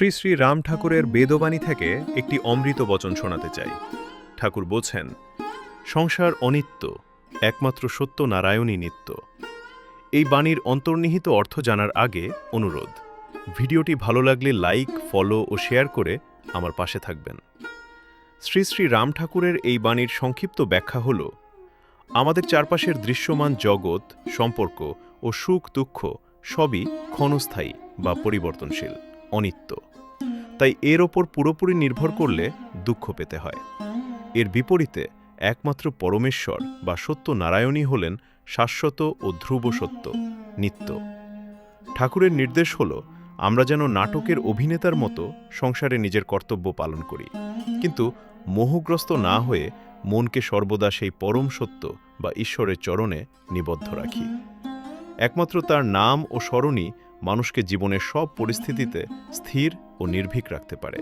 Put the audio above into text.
শ্রী শ্রী রাম ঠাকুরের বেদবাণী থেকে একটি অমৃত বচন শোনাতে চাই। ঠাকুর বলছেন, সংসার অনিত্য, একমাত্র সত্য নারায়ণই নিত্য। এই বাণীর অন্তর্নিহিত অর্থ জানার আগে অনুরোধ, ভিডিওটি ভালো লাগলে লাইক, ফলো ও শেয়ার করে আমার পাশে থাকবেন। শ্রী শ্রী রাম ঠাকুরের এই বাণীর সংক্ষিপ্ত ব্যাখ্যা হল, আমাদের চারপাশের দৃশ্যমান জগৎ, সম্পর্ক ও সুখ দুঃখ সবই ক্ষণস্থায়ী বা পরিবর্তনশীল, অনিত্য। তাই এর ওপর পুরোপুরি নির্ভর করলে দুঃখ পেতে হয়। এর বিপরীতে একমাত্র পরমেশ্বর বা সত্য নারায়ণই হলেন শাশ্বত ও ধ্রুব সত্য, নিত্য। ঠাকুরের নির্দেশ হল, আমরা যেন নাটকের অভিনেতার মতো সংসারে নিজের কর্তব্য পালন করি, কিন্তু মোহগ্রস্ত না হয়ে মনকে সর্বদা সেই পরম সত্য বা ঈশ্বরের চরণে নিবদ্ধ রাখি। একমাত্র তার নাম ও স্মরণই মানুষকে জীবনের সব পরিস্থিতিতে স্থির ও নির্ভীক রাখতে পারে।